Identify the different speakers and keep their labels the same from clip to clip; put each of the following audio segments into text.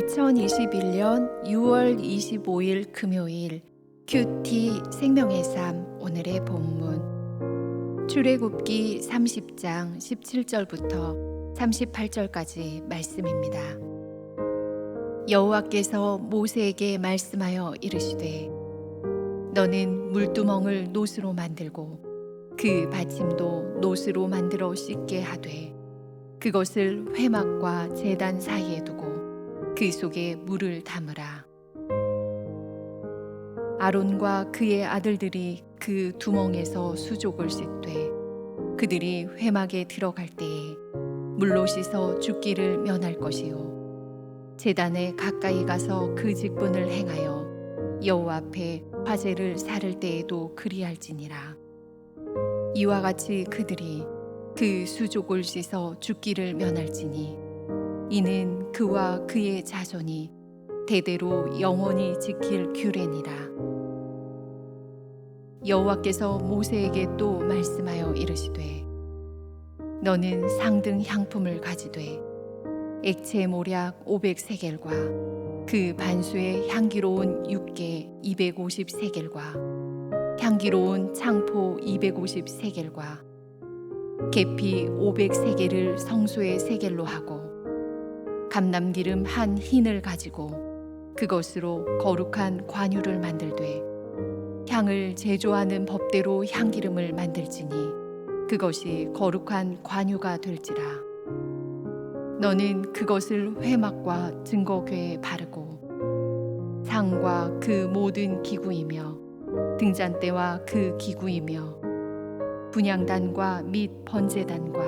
Speaker 1: 2021년 6월 25일 금요일 큐티 생명의 삶 오늘의 본문 출애굽기 30장 17절부터 38절까지 말씀입니다. 여호와께서 모세에게 말씀하여 이르시되 너는 물두멍을 노스로 만들고 그 받침도 노스로 만들어 씻게 하되 그것을 회막과 제단 사이에 두고 그 속에 물을 담으라. 아론과 그의 아들들이 그 두멍에서 수족을 씻되 그들이 회막에 들어갈 때에 물로 씻어 줍기를 면할 것이요 제단에 가까이 가서 그 직분을 행하여 여호와 앞에 화제를 사를 때에도 그리할지니라. 이와 같이 그들이 그 수족을 씻어 줍기를 면할지니 이는 그와 그의 자손이 대대로 영원히 지킬 규례니라. 여호와께서 모세에게 또 말씀하여 이르시되 너는 상등 향품을 가지되 액체 모략 500세겔과 그 반수의 향기로운 육개 250세겔과 향기로운 창포 250세겔과 계피 500세겔을 성소의 세겔로 하고 감람기름 한 흰을 가지고 그것으로 거룩한 관유를 만들되 향을 제조하는 법대로 향기름을 만들지니 그것이 거룩한 관유가 될지라. 너는 그것을 회막과 증거궤에 바르고 상과 그 모든 기구이며 등잔대와 그 기구이며 분향단과 및 번제단과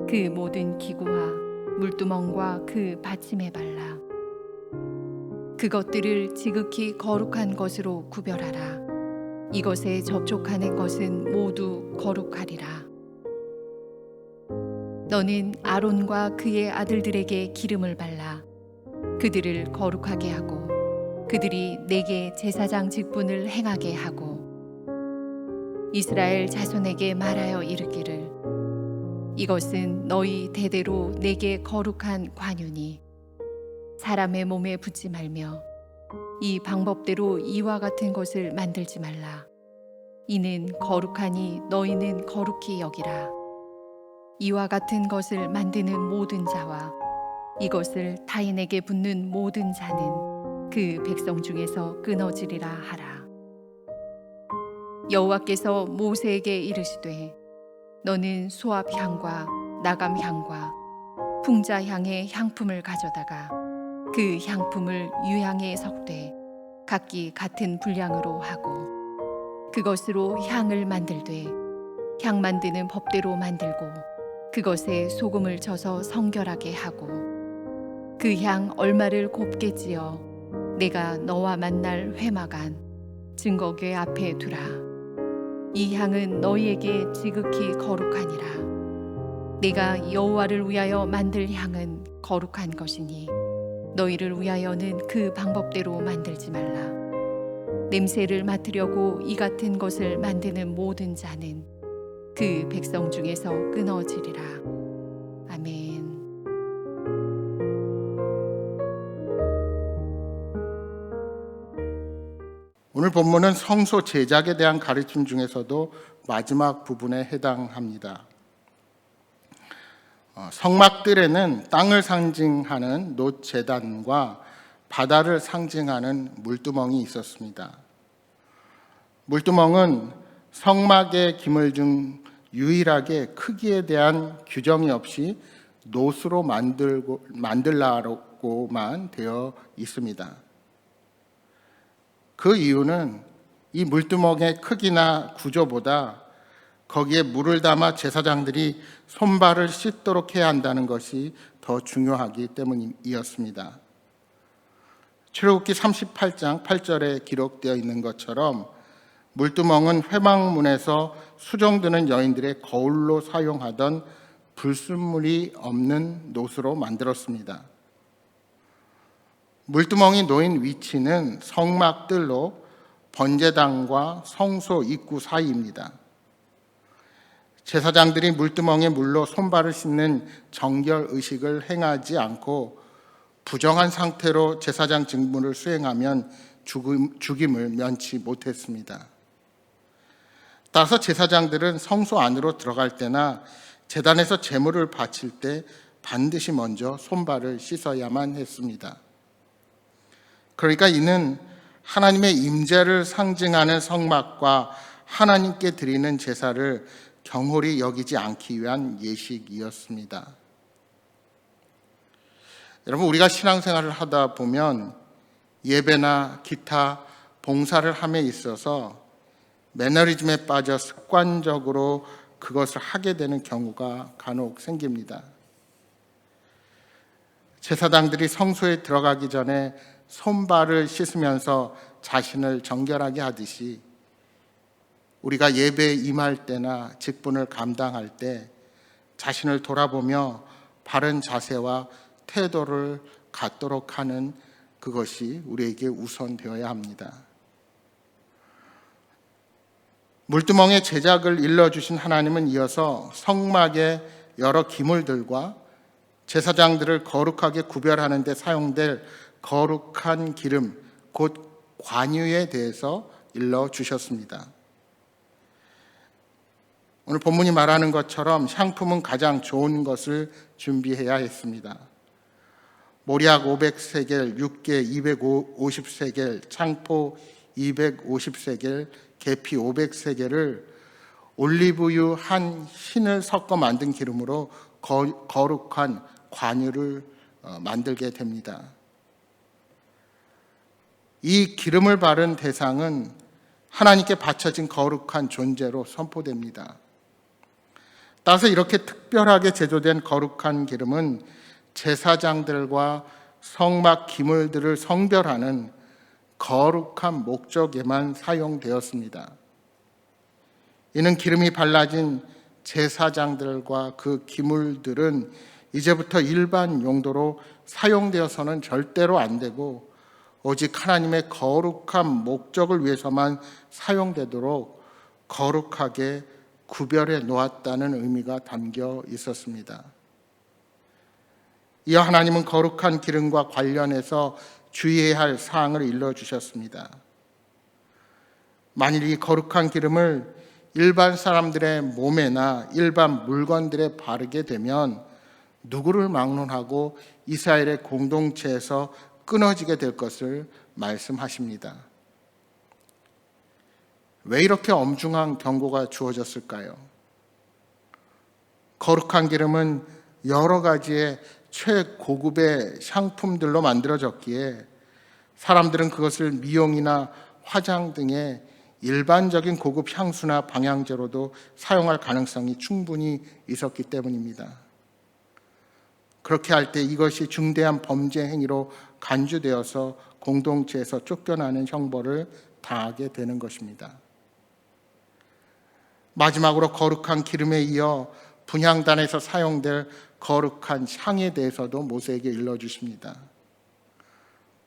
Speaker 1: 그 모든 기구와 물두멍과 그 받침에 발라 그것들을 지극히 거룩한 것으로 구별하라. 이것에 접촉하는 것은 모두 거룩하리라. 너는 아론과 그의 아들들에게 기름을 발라 그들을 거룩하게 하고 그들이 내게 제사장 직분을 행하게 하고 이스라엘 자손에게 말하여 이르기를 이것은 너희 대대로 내게 거룩한 관유니 사람의 몸에 붙지 말며 이 방법대로 이와 같은 것을 만들지 말라. 이는 거룩하니 너희는 거룩히 여기라. 이와 같은 것을 만드는 모든 자와 이것을 타인에게 붙는 모든 자는 그 백성 중에서 끊어지리라 하라. 여호와께서 모세에게 이르시되 너는 소압향과 나감향과 풍자향의 향품을 가져다가 그 향품을 유향에 섞되 각기 같은 분량으로 하고 그것으로 향을 만들되 향 만드는 법대로 만들고 그것에 소금을 쳐서 성결하게 하고 그 향 얼마를 곱게 찌어 내가 너와 만날 회막 안 증거궤 앞에 두라. 이 향은 너희에게 지극히 거룩하니라. 내가 여호와를 위하여 만들 향은 거룩한 것이니 너희를 위하여는 그 방법대로 만들지 말라. 냄새를 맡으려고 이 같은 것을 만드는 모든 자는 그 백성 중에서 끊어지리라. 아멘.
Speaker 2: 오늘 본문은 성소 제작에 대한 가르침 중에서도 마지막 부분에 해당합니다. 성막들에는 땅을 상징하는 놋제단과 바다를 상징하는 물두멍이 있었습니다. 물두멍은 성막의 기물 중 유일하게 크기에 대한 규정이 없이 놋으로 만들라고만 되어 있습니다. 그 이유는 이 물두멍의 크기나 구조보다 거기에 물을 담아 제사장들이 손발을 씻도록 해야 한다는 것이 더 중요하기 때문이었습니다. 출애굽기 38장 8절에 기록되어 있는 것처럼 물두멍은 회막문에서 수종드는 여인들의 거울로 사용하던 불순물이 없는 놋으로 만들었습니다. 물두멍이 놓인 위치는 성막들로 번제단과 성소 입구 사이입니다. 제사장들이 물두멍에 물로 손발을 씻는 정결 의식을 행하지 않고 부정한 상태로 제사장 직무를 수행하면 죽임을 면치 못했습니다. 따라서 제사장들은 성소 안으로 들어갈 때나 제단에서 제물을 바칠 때 반드시 먼저 손발을 씻어야만 했습니다. 그러니까 이는 하나님의 임재를 상징하는 성막과 하나님께 드리는 제사를 경홀히 여기지 않기 위한 예식이었습니다. 여러분, 우리가 신앙생활을 하다 보면 예배나 기타 봉사를 함에 있어서 매너리즘에 빠져 습관적으로 그것을 하게 되는 경우가 간혹 생깁니다. 제사장들이 성소에 들어가기 전에 손발을 씻으면서 자신을 정결하게 하듯이 우리가 예배에 임할 때나 직분을 감당할 때 자신을 돌아보며 바른 자세와 태도를 갖도록 하는 그것이 우리에게 우선되어야 합니다. 물두멍의 제작을 일러주신 하나님은 이어서 성막의 여러 기물들과 제사장들을 거룩하게 구별하는 데 사용될 거룩한 기름, 곧 관유에 대해서 일러주셨습니다. 오늘 본문이 말하는 것처럼 향품은 가장 좋은 것을 준비해야 했습니다. 모략 500세겔, 육개 250세겔, 창포 250세겔, 계피 500세겔을 올리브유 한 흰을 섞어 만든 기름으로 거룩한 관유를 만들게 됩니다. 이 기름을 바른 대상은 하나님께 바쳐진 거룩한 존재로 선포됩니다. 따라서 이렇게 특별하게 제조된 거룩한 기름은 제사장들과 성막 기물들을 성별하는 거룩한 목적에만 사용되었습니다. 이는 기름이 발라진 제사장들과 그 기물들은 이제부터 일반 용도로 사용되어서는 절대로 안 되고 오직 하나님의 거룩한 목적을 위해서만 사용되도록 거룩하게 구별해 놓았다는 의미가 담겨 있었습니다. 이어 하나님은 거룩한 기름과 관련해서 주의해야 할 사항을 일러주셨습니다. 만일 이 거룩한 기름을 일반 사람들의 몸에나 일반 물건들에 바르게 되면 누구를 막론하고 이스라엘의 공동체에서 끊어지게 될 것을 말씀하십니다. 왜 이렇게 엄중한 경고가 주어졌을까요? 거룩한 기름은 여러 가지의 최고급의 향품들로 만들어졌기에 사람들은 그것을 미용이나 화장 등의 일반적인 고급 향수나 방향제로도 사용할 가능성이 충분히 있었기 때문입니다. 그렇게 할 때 이것이 중대한 범죄 행위로 간주되어서 공동체에서 쫓겨나는 형벌을 당하게 되는 것입니다. 마지막으로 거룩한 기름에 이어 분향단에서 사용될 거룩한 향에 대해서도 모세에게 일러주십니다.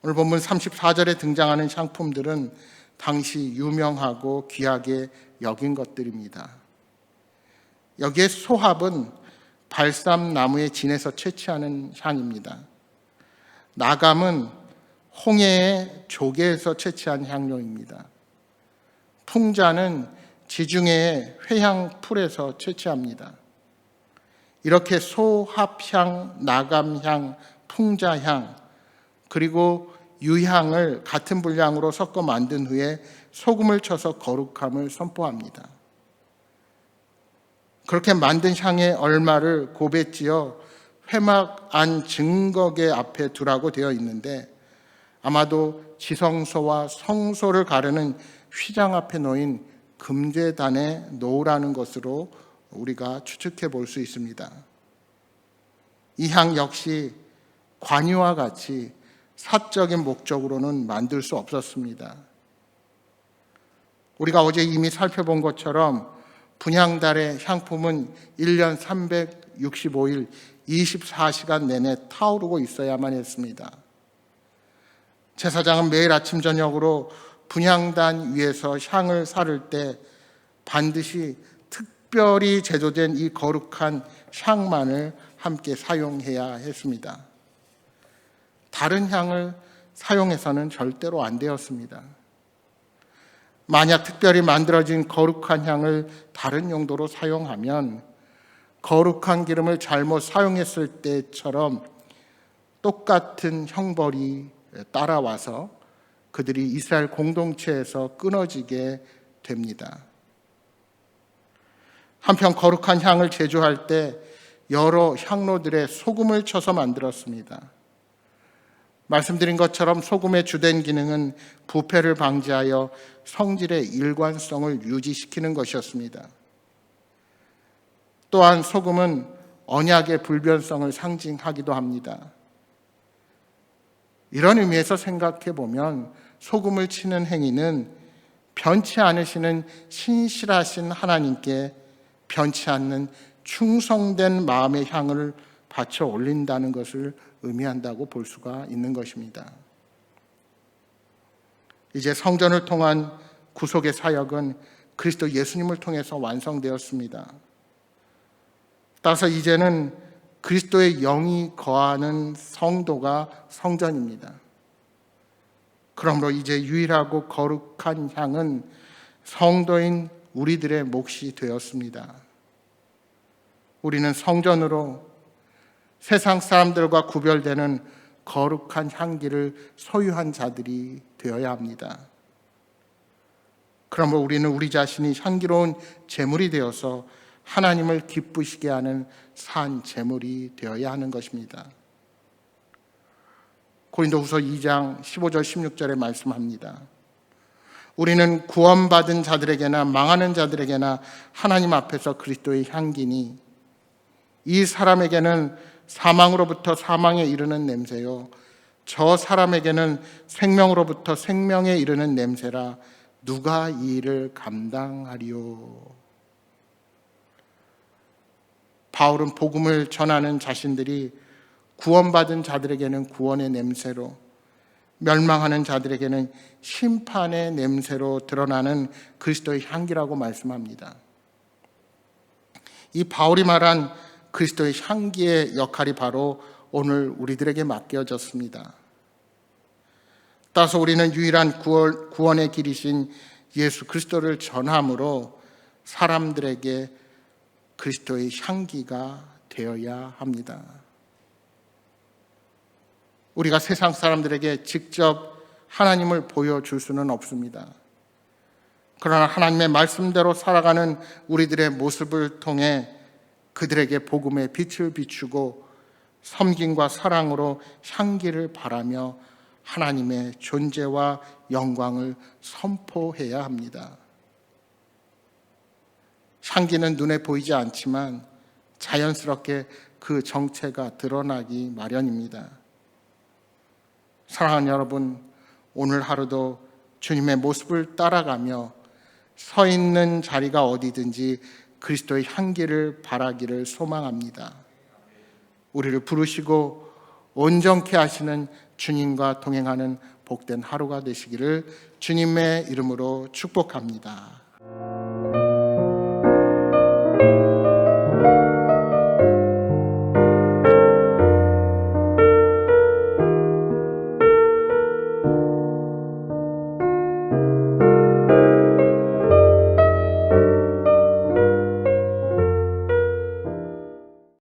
Speaker 2: 오늘 본문 34절에 등장하는 향품들은 당시 유명하고 귀하게 여긴 것들입니다. 여기에 소합은 발삼나무의 진에서 채취하는 향입니다. 나감은 홍해의 조개에서 채취한 향료입니다. 풍자는 지중해의 회향풀에서 채취합니다. 이렇게 소합향, 나감향, 풍자향, 그리고 유향을 같은 분량으로 섞어 만든 후에 소금을 쳐서 거룩함을 선포합니다. 그렇게 만든 향의 얼마를 곱에 찧어 회막 안 증거계 앞에 두라고 되어 있는데 아마도 지성소와 성소를 가르는 휘장 앞에 놓인 금제단에 놓으라는 것으로 우리가 추측해 볼 수 있습니다. 이 향 역시 관유와 같이 사적인 목적으로는 만들 수 없었습니다. 우리가 어제 이미 살펴본 것처럼 분향달의 향품은 1년 365일 24시간 내내 타오르고 있어야만 했습니다. 제사장은 매일 아침 저녁으로 분향단 위에서 향을 사를 때 반드시 특별히 제조된 이 거룩한 향만을 함께 사용해야 했습니다. 다른 향을 사용해서는 절대로 안 되었습니다. 만약 특별히 만들어진 거룩한 향을 다른 용도로 사용하면 거룩한 기름을 잘못 사용했을 때처럼 똑같은 형벌이 따라와서 그들이 이스라엘 공동체에서 끊어지게 됩니다. 한편 거룩한 향을 제조할 때 여러 향로들에 소금을 쳐서 만들었습니다. 말씀드린 것처럼 소금의 주된 기능은 부패를 방지하여 성질의 일관성을 유지시키는 것이었습니다. 또한 소금은 언약의 불변성을 상징하기도 합니다. 이런 의미에서 생각해 보면 소금을 치는 행위는 변치 않으시는 신실하신 하나님께 변치 않는 충성된 마음의 향을 바쳐 올린다는 것을 의미한다고 볼 수가 있는 것입니다. 이제 성전을 통한 구속의 사역은 그리스도 예수님을 통해서 완성되었습니다. 따라서 이제는 그리스도의 영이 거하는 성도가 성전입니다. 그러므로 이제 유일하고 거룩한 향은 성도인 우리들의 몫이 되었습니다. 우리는 성전으로 세상 사람들과 구별되는 거룩한 향기를 소유한 자들이 되어야 합니다. 그러므로 우리는 우리 자신이 향기로운 제물이 되어서 하나님을 기쁘시게 하는 산 제물이 되어야 하는 것입니다. 고린도후서 2장 15절 16절에 말씀합니다. 우리는 구원받은 자들에게나 망하는 자들에게나 하나님 앞에서 그리스도의 향기니 이 사람에게는 사망으로부터 사망에 이르는 냄새요 저 사람에게는 생명으로부터 생명에 이르는 냄새라 누가 이 일을 감당하리요. 바울은 복음을 전하는 자신들이 구원받은 자들에게는 구원의 냄새로, 멸망하는 자들에게는 심판의 냄새로 드러나는 그리스도의 향기라고 말씀합니다. 이 바울이 말한 그리스도의 향기의 역할이 바로 오늘 우리들에게 맡겨졌습니다. 따라서 우리는 유일한 구원의 길이신 예수 그리스도를 전함으로 사람들에게 그리스도의 향기가 되어야 합니다. 우리가 세상 사람들에게 직접 하나님을 보여줄 수는 없습니다. 그러나 하나님의 말씀대로 살아가는 우리들의 모습을 통해 그들에게 복음의 빛을 비추고 섬김과 사랑으로 향기를 바라며 하나님의 존재와 영광을 선포해야 합니다. 향기는 눈에 보이지 않지만 자연스럽게 그 정체가 드러나기 마련입니다. 사랑하는 여러분, 오늘 하루도 주님의 모습을 따라가며 서 있는 자리가 어디든지 그리스도의 향기를 바라기를 소망합니다. 우리를 부르시고 온전케 하시는 주님과 동행하는 복된 하루가 되시기를 주님의 이름으로 축복합니다.